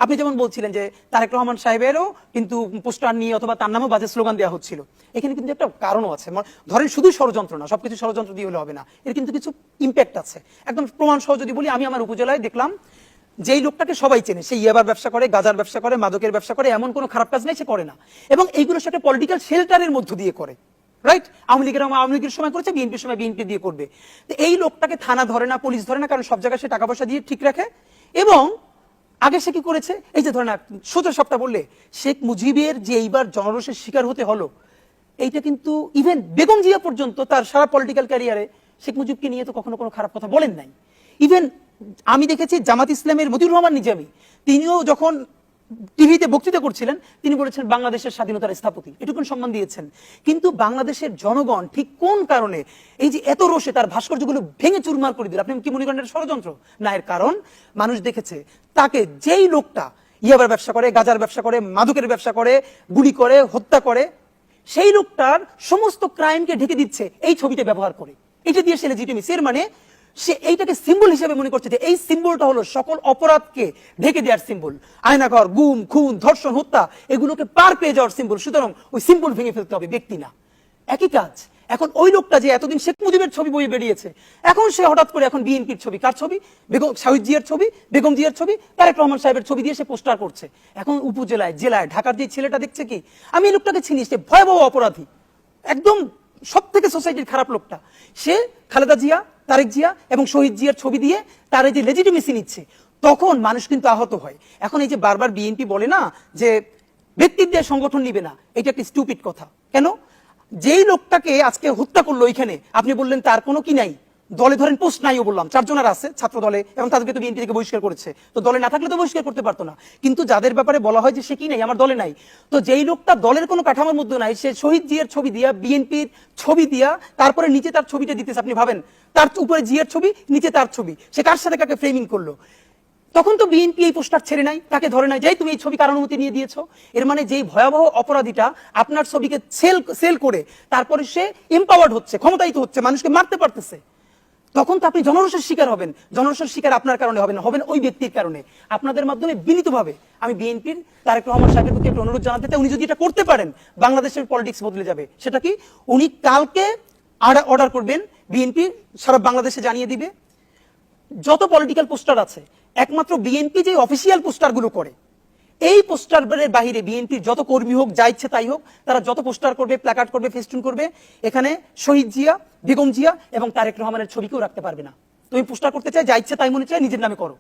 আপনি যেমন বলছিলেন যে তারেক রহমান সাহেবেরও কিন্তু পোস্টার নিয়ে অথবা তার নামেও বাজে স্লোগান দেওয়া হচ্ছিল, এখানে কিন্তু একটা কারণও আছে। ধরেন শুধু ষড়যন্ত্র না, সবকিছু ষড়যন্ত্র দিয়ে হলে হবে না, এর কিন্তু কিছু ইম্প্যাক্ট আছে। একদম প্রমাণ সহ যদি বলি, আমি আমার উপজেলায় দেখলাম যেই লোকটাকে সবাই চেনে, সে ইয়াবার ব্যবসা করে, গাজার ব্যবসা করে, মাদকের ব্যবসা করে, এমন কোনো খারাপ কাজ নাই সে করে না, এবং এইগুলো সে একটা পলিটিক্যাল শেল্টারের মধ্য দিয়ে করে। রাইট? আওয়ামী লীগের সময় করেছে, বিএনপির সময় বিএনপি দিয়ে করবে। তো এই লোকটাকে থানা ধরে না, পুলিশ ধরে না, কারণ সব জায়গায় সে টাকা পয়সা দিয়ে ঠিক রাখে। এবং আগে সে কি করেছে, এই যে ধরেন সোজা সবটা বললে, শেখ মুজিবের যে এইবার জনরোষের শিকার হতে হলো, এইটা কিন্তু ইভেন বেগম জিয়া পর্যন্ত তার সারা পলিটিক্যাল ক্যারিয়ারে শেখ মুজিবকে নিয়ে তো কখনো কোনো খারাপ কথা বলেন নাই। ইভেন আমি দেখেছি জামাত ইসলামের মতিউর রহমান নিজামী, তিনিও যখন টিভিতে বক্তৃতা করছিলেন, তিনি বলেছেন বাংলাদেশের স্বাধীনতার স্থপতি, এটুকুন সম্মান দিয়েছেন। কিন্তু বাংলাদেশের জনগণ ঠিক কোন কারণে এই যে এত রোষে তার ভাস্কর্যগুলো ভেঙে চুরমার করে দিল? আপনি কি মনে করেন এটা ষড়যন্ত্র? না, এর কারণ মানুষ দেখেছে তাকে, যেই লোকটা ইয়াবার ব্যবসা করে, গাজার ব্যবসা করে, মাদকের ব্যবসা করে, গুলি করে, হত্যা করে, সেই লোকটার সমস্ত ক্রাইমকে ঢেকে দিচ্ছে এই ছবিতে ব্যবহার করে। এটা দিয়ে সে লেজিটিমেসি, এর মানে সে এইটাকে সিম্বল হিসেবে মনে করছে যে এই সিম্বলটা হলো সকল অপরাধকে ঢেকে দেওয়ার সিম্বল, আয়নাঘর, গুম, খুন, ধর্ষণ, হত্যা, এগুলোকে পার পেয়ে যাওয়ার সিম্বল। সুতরাং ওই সিম্বল ভেঙে ফেলতে হবে, ব্যক্তি না। একই কাজ এখন ওই লোকটা যে এতদিন শেখ মুজিবের ছবি বইয়ে বেরিয়েছে, এখন সে হঠাৎ করে এখন বিএনপির ছবি, কার ছবি? বেগম শহীদ জিয়ার ছবি, বেগম জিয়ার ছবি, তারেক রহমান সাহেবের ছবি দিয়ে সে পোস্টার করছে। এখন উপজেলায়, জেলায়, ঢাকার যে ছেলেটা দেখছে কি, আমি এই লোকটাকে চিনি, সে ভয়াবহ অপরাধী, একদম সব থেকে সোসাইটির খারাপ লোকটা। সে খালেদা জিয়া, তারেক জিয়া এবং শহীদ জিয়ার ছবি দিয়ে তার এই যে লেজিটিমেসি নিচ্ছে, তখন মানুষ কিন্তু আহত হয়। এখন এই যে বারবার বিএনপি বলে না যে ব্যক্তিদের সংগঠন নিবে না, এটা একটা স্টুপিড কথা। কেন? যেই লোকটাকে আজকে হত্যা করলো ওইখানে, আপনি বললেন তার কোনো কি নাই, দলে ধরেন পোস্ট নাইও বললাম, 4 জনের আছে ছাত্র দলে, এবং তাদেরকে তো বিএনপি থেকে বহিষ্কার করেছে, তো দলে না থাকলে তো বহিষ্কার করতে পারতো না। কিন্তু যাদের ব্যাপারে বলা হয় যে সে কি নাই, আমার দলে নাই, তো যেই লোকটা দলের কোনো কাঠামোর মধ্যে নাই, সে শহীদ জিয়ার ছবি দিয়া, বিএনপির ছবি দিয়া, তারপরে নিচে তার ছবিটা দিতেছে। আপনি ভাবেন, তার উপরে জিয়ার ছবি, নিচে তার ছবি, সে কার সাথে কাকে ফ্রেমিং করলো? তখন তো বিএনপি এই পোস্টার ছেড়ে নাই, তাকে ধরে নাই, যাই তুমি এই ছবি কার অনুমতি নিয়ে দিয়েছো। এর মানে যেই ভয়াবহ অপরাধীটা আপনার ছবিকে সেল করে তারপরে সে এম্পাওয়ার্ড হচ্ছে, ক্ষমতায়িত হচ্ছে, মানুষকে মারতে পারতেছে, তখন তো আপনি জনরোষের শিকার হবেন। জনরোষের শিকার আপনার কারণে হবেন না, হবেন ওই ব্যক্তির কারণে। আপনাদের মাধ্যমে বিনীতভাবে আমি বিএনপির তারেক রহমান সাহেবের প্রতি একটা অনুরোধ জানাতে চাই, উনি যদি এটা করতে পারেন, বাংলাদেশের পলিটিক্স বদলে যাবে। সেটা কি? উনি কালকে অর্ডার করবেন, বিএনপি সারা বাংলাদেশে জানিয়ে দিবে যত পলিটিক্যাল পোস্টার আছে, একমাত্র বিএনপি যে অফিসিয়াল পোস্টারগুলো করে, এই পোস্টারের বাহিরে বিএনপির যত কর্মী হোক, যা ইচ্ছে তাই হোক, তারা যত পোস্টার করবে, প্ল্যাকার্ড করবে, ফেস্টুন করবে, এখানে শহীদ জিয়া, বেগম জিয়া এবং তারেক রহমানের ছবি কেউ রাখতে পারবে না। তুমি পোস্টার করতে চাই, যা ইচ্ছে তাই মনে চায় নিজের নামে করো,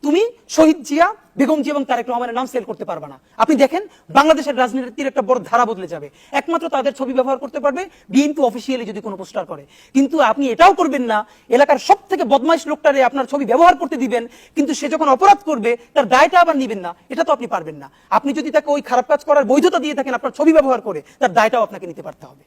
তুমি শহীদ জিয়া, বেগম জিয়া এবং তারেক রহমানের নাম সেল করতে পারবে না। আপনি দেখেন বাংলাদেশের রাজনীতির একটা বড় ধারা বদলে যাবে, একমাত্র তাদের ছবি ব্যবহার করতে পারবে বিএনপি অফিসিয়ালি যদি কোনো পোস্টার করে। কিন্তু আপনি এটাও করবেন না, এলাকার সব থেকে বদমাইশ লোকটারে আপনার ছবি ব্যবহার করতে দিবেন, কিন্তু সে যখন অপরাধ করবে তার দায়টা আবার নিবেন না, এটা তো আপনি পারবেন না। আপনি যদি তাকে ওই খারাপ কাজ করার বৈধতা দিয়ে থাকেন আপনার ছবি ব্যবহার করে, তার দায়টাও আপনাকে নিতে পারতে হবে।